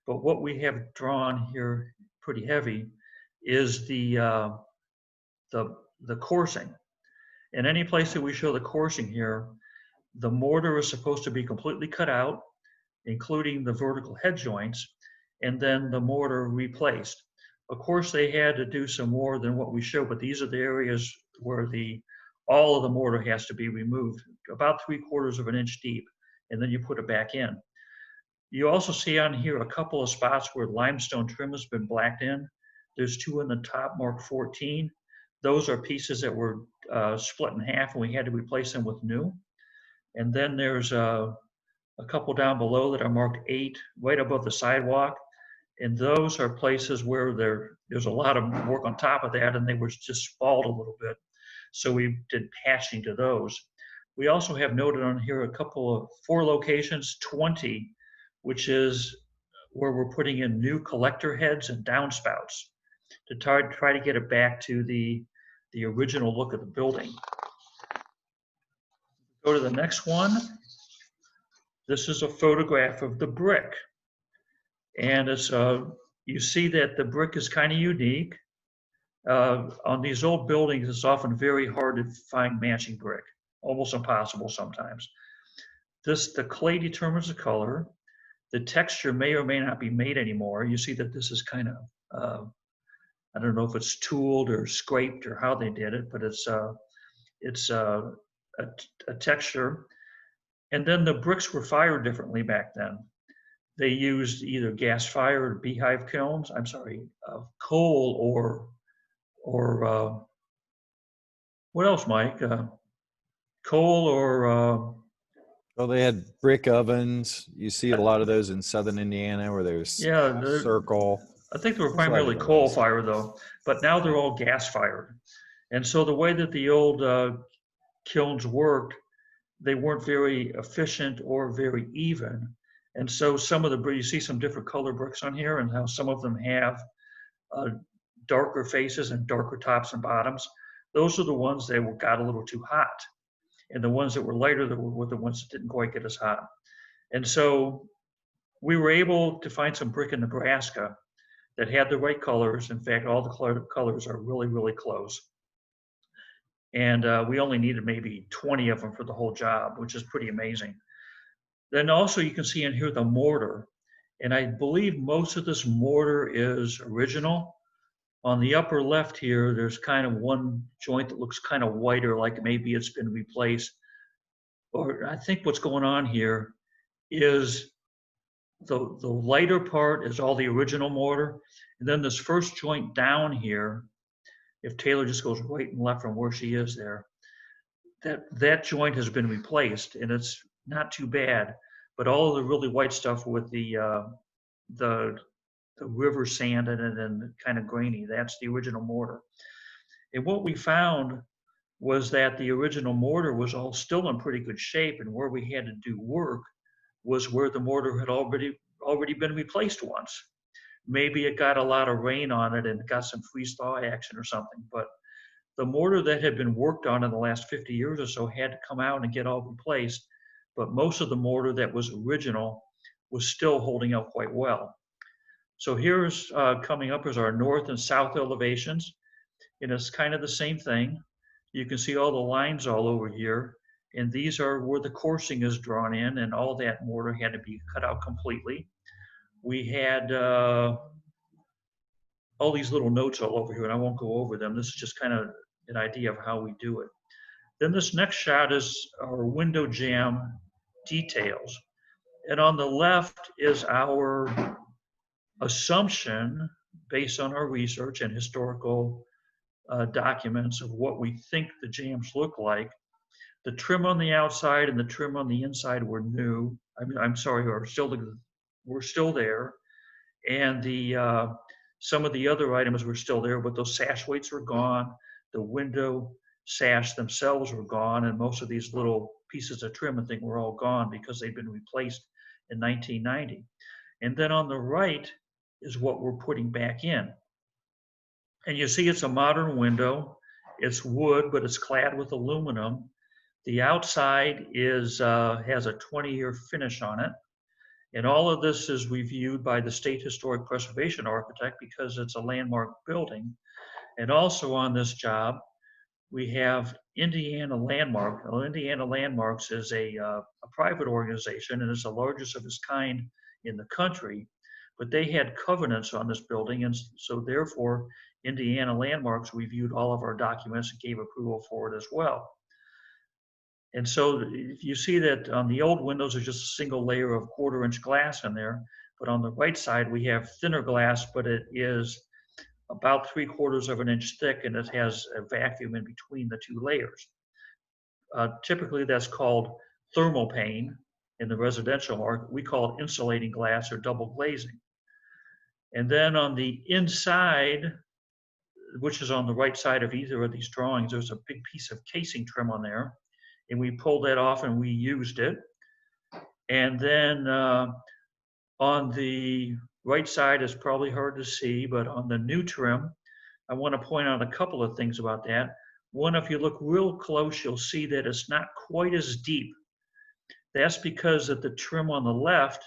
[SPEAKER 3] But what we have drawn here pretty heavy is the coursing. And any place that we show the coursing here, the mortar is supposed to be completely cut out, including the vertical head joints, and then the mortar replaced. Of course, they had to do some more than what we show, but these are the areas where all of the mortar has to be removed, about 3/4 of an inch deep, and then you put it back in. You also see on here a couple of spots where limestone trim has been blacked in. There's 2 in the top marked 14. Those are pieces that were split in half and we had to replace them with new. And then there's a couple down below that are marked 8 right above the sidewalk. And those are places where there's a lot of work on top of that and they were just spalled a little bit. So we did patching to those. We also have noted on here a couple of 4 locations, 20, which is where we're putting in new collector heads and downspouts to try to get it back to the original look of the building. Go to the next one. This is a photograph of the brick. And it's you see that the brick is kind of unique. On these old buildings, it's often very hard to find matching brick, almost impossible sometimes. The clay determines the color. The texture may or may not be made anymore. You see that this is kind of, I don't know if it's tooled or scraped or how they did it, but it's a texture. And then the bricks were fired differently back then. They used either gas fired beehive kilns, coal or what else, Mike? Coal or
[SPEAKER 2] well, they had brick ovens. You see a lot of those in southern Indiana where there's circle.
[SPEAKER 3] I think they were primarily coal fired though, but now they're all gas fired. And so the way that the old kilns worked, they weren't very efficient or very even. And so some of the, you see some different color bricks on here and how some of them have darker faces and darker tops and bottoms. Those are the ones that got a little too hot. And the ones that were lighter were the ones that didn't quite get as hot. And so we were able to find some brick in Nebraska that had the right colors. In fact, all the colors are really, really close. And we only needed maybe 20 of them for the whole job, which is pretty amazing. Then also you can see in here the mortar. And I believe most of this mortar is original. On the upper left here, there's kind of one joint that looks kind of whiter, like maybe it's been replaced. Or I think what's going on here is the lighter part is all the original mortar. And then this first joint down here, if Taylor just goes right and left from where she is there, that joint has been replaced and it's not too bad. But all of the really white stuff with the river sand in it and kind of grainy, that's the original mortar. And what we found was that the original mortar was all still in pretty good shape, and where we had to do work was where the mortar had already been replaced once. Maybe it got a lot of rain on it and got some freeze-thaw action or something, but the mortar that had been worked on in the last 50 years or so had to come out and get all replaced, but most of the mortar that was original was still holding up quite well. So here's coming up is our north and south elevations, and it's kind of the same thing. You can see all the lines all over here, and these are where the coursing is drawn in, and all that mortar had to be cut out completely. We had all these little notes all over here, and I won't go over them. This is just kind of an idea of how we do it. Then this next shot is our window jamb details. And on the left is our assumption based on our research and historical documents of what we think the jambs look like. The trim on the outside and the trim on the inside were new. I'm sorry, we're still there. And some of the other items were still there, but those sash weights were gone. The window sash themselves were gone, and most of these little pieces of trim and thing were all gone because they'd been replaced in 1990. And then on the right is what we're putting back in. And you see it's a modern window. It's wood, but it's clad with aluminum. The outside is has a 20-year finish on it. And all of this is reviewed by the State Historic Preservation Architect because it's a landmark building. And also on this job, we have Indiana Landmark. Well, Indiana Landmarks is a private organization, and it's the largest of its kind in the country. But they had covenants on this building, and so therefore, Indiana Landmarks reviewed all of our documents and gave approval for it as well. And so you see that on the old windows, there's just a single layer of 1/4-inch glass in there. But on the right side, we have thinner glass, but it is about 3/4 of an inch thick, and it has a vacuum in between the two layers. Typically, that's called thermopane in the residential market. We call it insulating glass or double glazing. And then on the inside, which is on the right side of either of these drawings, there's a big piece of casing trim on there. And we pulled that off and we used it. And then on the right side is probably hard to see, but on the new trim, I want to point out a couple of things about that. One, if you look real close, you'll see that it's not quite as deep. That's because of the trim on the left,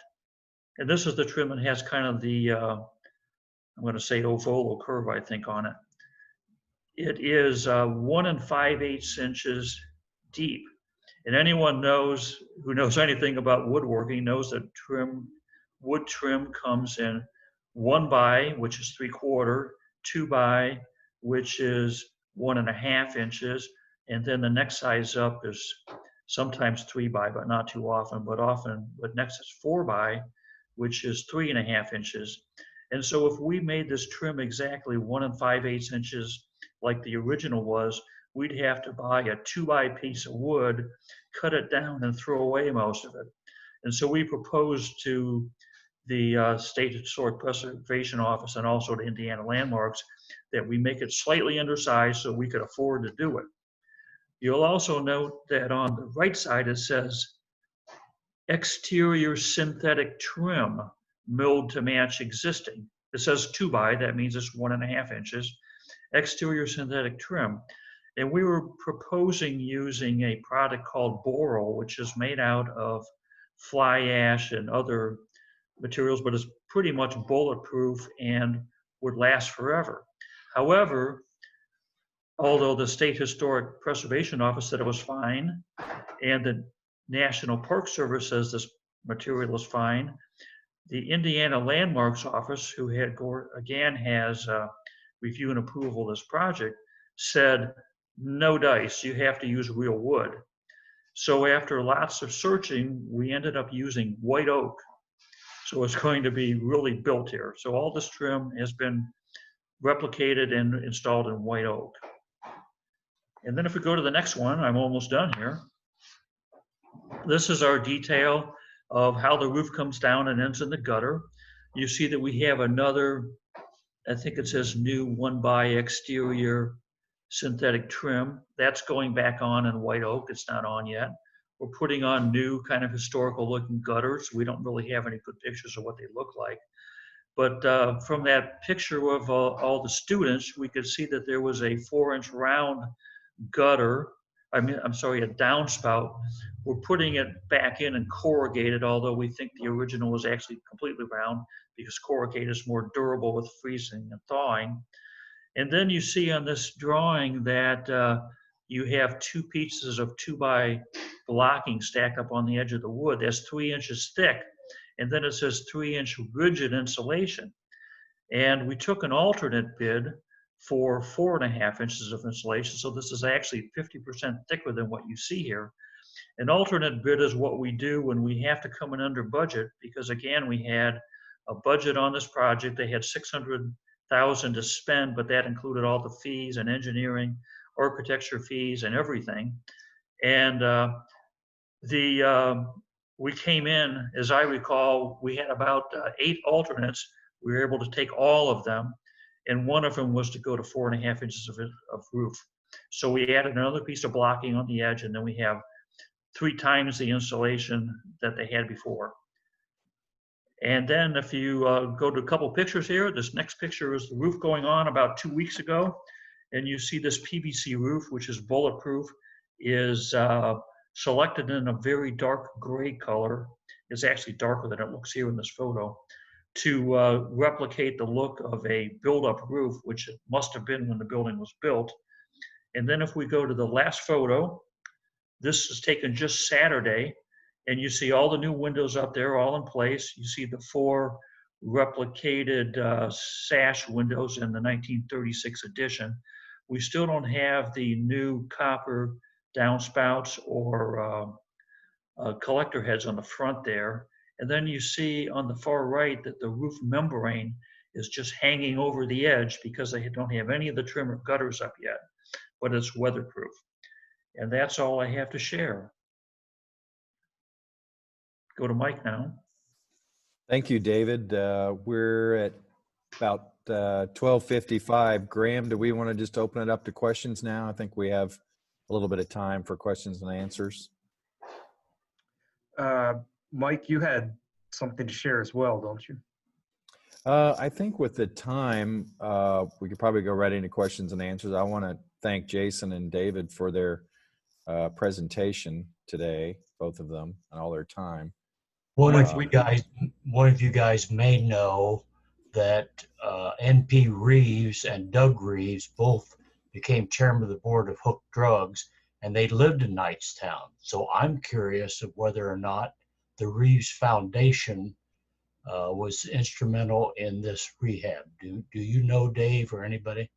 [SPEAKER 3] and this is the trim that has kind of the, I'm going to say oval curve, I think, on it. It is 1 5/8 inches deep. And anyone who knows anything about woodworking knows that wood trim comes in 1 by, which is 3/4, 2 by, which is 1 1/2 inches, and then the next size up is sometimes 3 by, but not too often, but next is 4 by, which is 3 1/2 inches. And so if we made this trim exactly 1 5/8 inches like the original was, we'd have to buy a 2 by piece of wood, cut it down, and throw away most of it. And so we proposed to the State Historic Preservation Office and also to Indiana Landmarks that we make it slightly undersized so we could afford to do it. You'll also note that on the right side it says exterior synthetic trim milled to match existing. It says 2x, that means it's 1.5 inches. Exterior synthetic trim. And we were proposing using a product called Boral, which is made out of fly ash and other materials, but is pretty much bulletproof and would last forever. However, although the State Historic Preservation Office said it was fine, and the National Park Service says this material is fine, the Indiana Landmarks Office, who again has review and approval of this project, said no dice, you have to use real wood. So after lots of searching, we ended up using white oak. So it's going to be really built here. So all this trim has been replicated and installed in white oak. And then if we go to the next one, I'm almost done here. This is our detail of how the roof comes down and ends in the gutter. You see that we have another, I think it says new 1x exterior synthetic trim. That's going back on in white oak. It's not on yet. We're putting on new kind of historical looking gutters. We don't really have any good pictures of what they look like. But from that picture of all the students, we could see that there was a 4-inch round gutter. I'm sorry, a downspout. We're putting it back in and corrugated, although we think the original was actually completely round because corrugated is more durable with freezing and thawing. And then you see on this drawing that you have 2 pieces of 2x blocking stacked up on the edge of the wood. That's 3 inches thick. And then it says 3-inch rigid insulation. And we took an alternate bid for 4.5 inches of insulation. So this is actually 50% thicker than what you see here. An alternate bid is what we do when we have to come in under budget, because again, we had a budget on this project. They had $600,000 to spend, but that included all the fees and engineering, architecture fees and everything. And we came in, as I recall, we had about 8 alternates. We were able to take all of them, and one of them was to go to 4.5 inches of roof. So we added another piece of blocking on the edge, and then we have 3 times the insulation that they had before. And then if you go to a couple pictures here, this next picture is the roof going on about 2 weeks ago. And you see this PVC roof, which is bulletproof, is selected in a very dark gray color. It's actually darker than it looks here in this photo, to replicate the look of a build-up roof, which it must have been when the building was built. And then if we go to the last photo, this is taken just Saturday, and you see all the new windows up there, all in place. You see the 4 replicated sash windows in the 1936 edition. We still don't have the new copper downspouts or collector heads on the front there. And then you see on the far right that the roof membrane is just hanging over the edge because they don't have any of the trim or gutters up yet, but it's weatherproof. And that's all I have to share. Go to Mike now.
[SPEAKER 2] Thank you, David. We're at about 12:55. Graham, do we want to just open it up to questions now? I think we have a little bit of time for questions and answers.
[SPEAKER 6] Mike, you had something to share as well, don't you?
[SPEAKER 2] I think with the time, we could probably go right into questions and answers. I want to thank Jason and David for their presentation today, both of them, and all their time.
[SPEAKER 13] One of you guys may know that N.P. Reeves and Doug Reeves both became chairman of the board of Hook Drugs, and they lived in Knightstown. So I'm curious of whether or not the Reeves Foundation was instrumental in this rehab. Do you know, Dave, or anybody?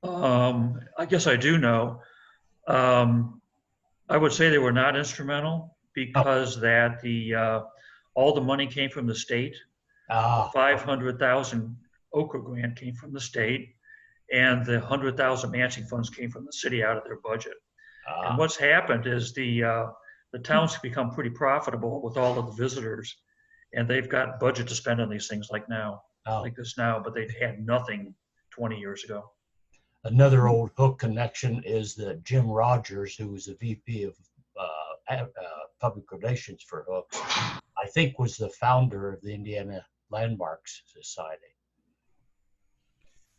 [SPEAKER 3] I guess I do know. I would say they were not instrumental because that all the money came from the state. The 500,000 Okra grant came from the state, and the 100,000 matching funds came from the city out of their budget. And what's happened is the town's become pretty profitable with all of the visitors, and they've got budget to spend on these things like this now, but they've had nothing 20 years ago.
[SPEAKER 13] Another old Hook connection is that Jim Rogers, who was the VP of public relations for Hooks, I think was the founder of the Indiana Landmarks Society.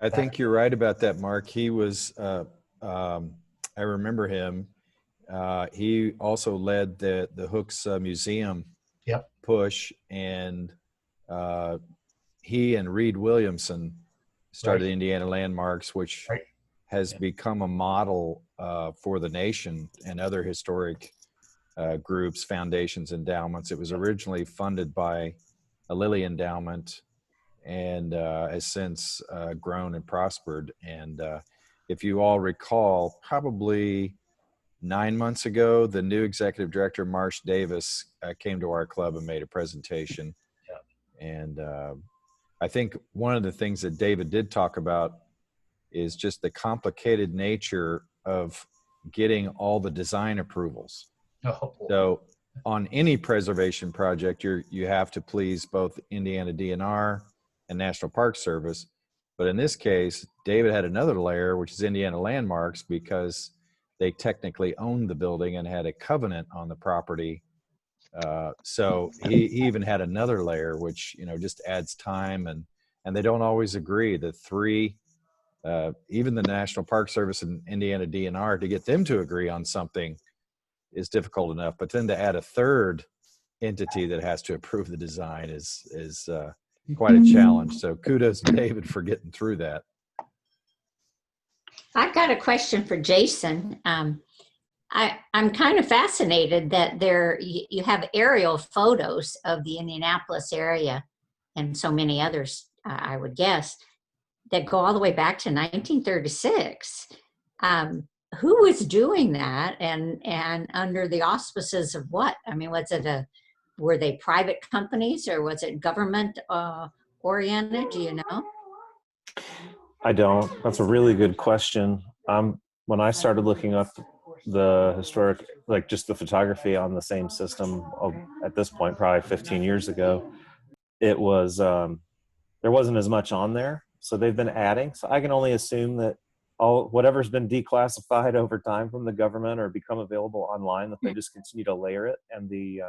[SPEAKER 2] I think you're right about that, Mark. He was, I remember him. He also led the Hooks Museum
[SPEAKER 13] Yep.
[SPEAKER 2] push, and he and Reed Williamson started
[SPEAKER 13] Right.
[SPEAKER 2] Indiana Landmarks, which
[SPEAKER 13] Right.
[SPEAKER 2] has
[SPEAKER 13] Yeah.
[SPEAKER 2] become a model for the nation and other historic groups, foundations, endowments. It was originally funded by a Lilly endowment and has since grown and prospered. And if you all recall, probably 9 months ago, the new executive director, Marsh Davis, came to our club and made a presentation.
[SPEAKER 13] Yeah.
[SPEAKER 2] And I think one of the things that David did talk about is just the complicated nature of getting all the design approvals.
[SPEAKER 13] Oh.
[SPEAKER 2] So on any preservation project, you have to please both Indiana DNR and National Park Service. But in this case, David had another layer, which is Indiana Landmarks, because they technically owned the building and had a covenant on the property. So he even had another layer, which, you know, just adds time, and they don't always agree. The three, even the National Park Service and Indiana DNR, to get them to agree on something is difficult enough. But then to add a third entity that has to approve the design is quite a challenge. So kudos to David for getting through that.
[SPEAKER 14] I've got a question for Jason. I'm kind of fascinated that you have aerial photos of the Indianapolis area and so many others, I would guess, that go all the way back to 1936. Who was doing that, and under the auspices of what? I mean, were they private companies, or was it government oriented? Do you know?
[SPEAKER 12] I don't. That's a really good question. When I started looking up the historic, like just the photography on the same system at this point, probably 15 years ago, it was, there wasn't as much on there. So they've been adding. So I can only assume that whatever's been declassified over time from the government or become available online, that they just continue to layer it. And the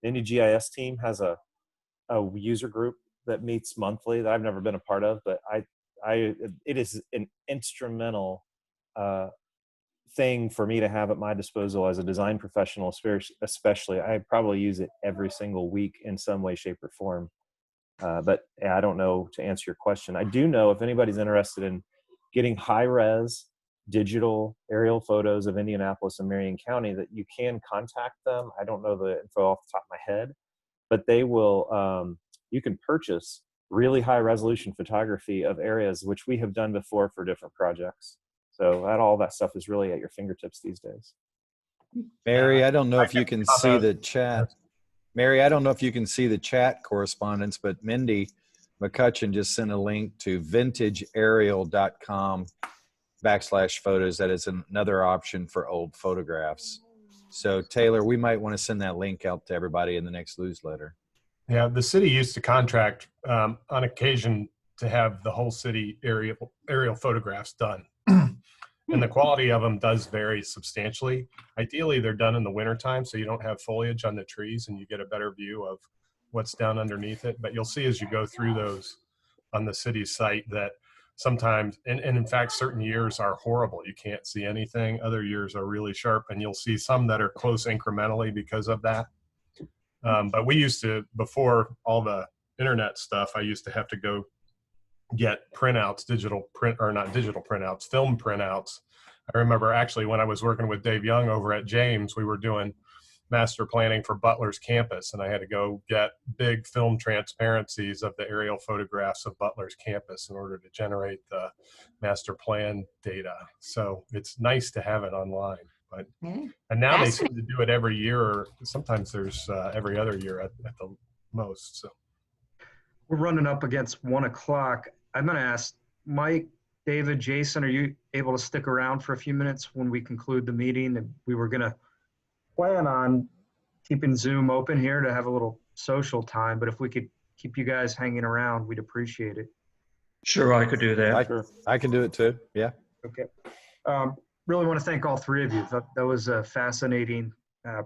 [SPEAKER 12] Indy GIS team has a user group that meets monthly that I've never been a part of, but it is an instrumental thing for me to have at my disposal as a design professional, especially. I probably use it every single week in some way, shape, or form. But yeah, I don't know to answer your question. I do know if anybody's interested in getting high-res digital aerial photos of Indianapolis and Marion County, that you can contact them. I don't know the info off the top of my head, but they will, you can purchase really high-resolution photography of areas, which we have done before for different projects. So all that stuff is really at your fingertips these days.
[SPEAKER 2] Mary, I don't know if you can see the chat. Mary, I don't know if you can see the chat correspondence, but Mindy McCutcheon just sent a link to vintageaerial.com/photos. That is another option for old photographs. So Taylor, we might want to send that link out to everybody in the next newsletter.
[SPEAKER 9] Yeah, the city used to contract on occasion to have the whole city aerial photographs done. And the quality of them does vary substantially. Ideally, they're done in the wintertime, so you don't have foliage on the trees and you get a better view of what's down underneath it. But you'll see as you go through those on the city's site that sometimes, and in fact, certain years are horrible. You can't see anything. Other years are really sharp, and you'll see some that are close incrementally because of that. But we used to, before all the internet stuff, I used to have to go get printouts, film printouts. I remember actually when I was working with Dave Young over at James, we were doing master planning for Butler's campus, and I had to go get big film transparencies of the aerial photographs of Butler's campus in order to generate the master plan data. So it's nice to have it online. But and now they seem to do it every year, or sometimes there's every other year at the most. So
[SPEAKER 6] we're running up against 1 o'clock. I'm going to ask Mike, David, Jason, are you able to stick around for a few minutes when we conclude the meeting? And we were going to plan on keeping Zoom open here to have a little social time, but if we could keep you guys hanging around, we'd appreciate it.
[SPEAKER 3] Sure, I could do that.
[SPEAKER 2] I can do it too. Yeah.
[SPEAKER 6] Okay. Really want to thank all three of you. That was a fascinating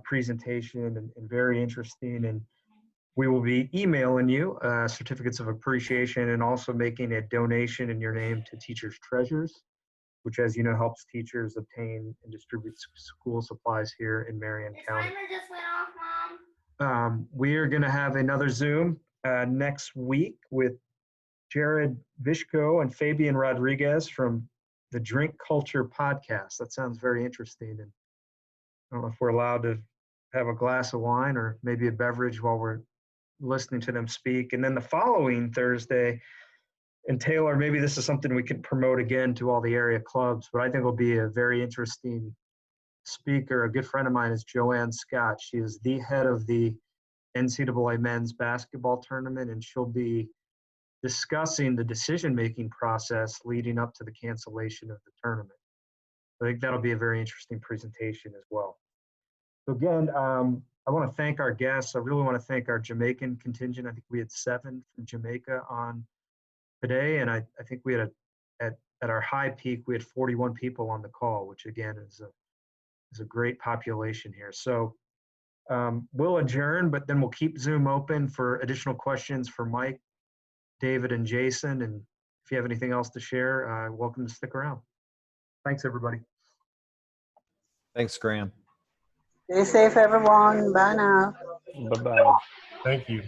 [SPEAKER 6] presentation and very interesting. And we will be emailing you certificates of appreciation and also making a donation in your name to Teachers Treasures, which, as you know, helps teachers obtain and distribute school supplies here in Marion County.
[SPEAKER 11] Just went off, Mom.
[SPEAKER 6] We are going to have another Zoom next week with Jared Vishko and Fabian Rodriguez from the Drink Culture podcast. That sounds very interesting. And I don't know if we're allowed to have a glass of wine or maybe a beverage while we're listening to them speak. And then the following Thursday, and Taylor, maybe this is something we can promote again to all the area clubs, but I think will be a very interesting speaker. A good friend of mine is Joanne Scott. She is the head of the NCAA men's basketball tournament, and she'll be discussing the decision-making process leading up to the cancellation of the tournament. I think that'll be a very interesting presentation as well. So again, I want to thank our guests. I really want to thank our Jamaican contingent. I think we had 7 from Jamaica on today, and I think we had at our high peak, we had 41 people on the call, which again is a great population here. So we'll adjourn, but then we'll keep Zoom open for additional questions for Mike, David, and Jason. And if you have anything else to share, welcome to stick around. Thanks, everybody.
[SPEAKER 2] Thanks, Graham.
[SPEAKER 4] Stay safe, everyone. Bye now.
[SPEAKER 12] Bye-bye.
[SPEAKER 9] Thank you.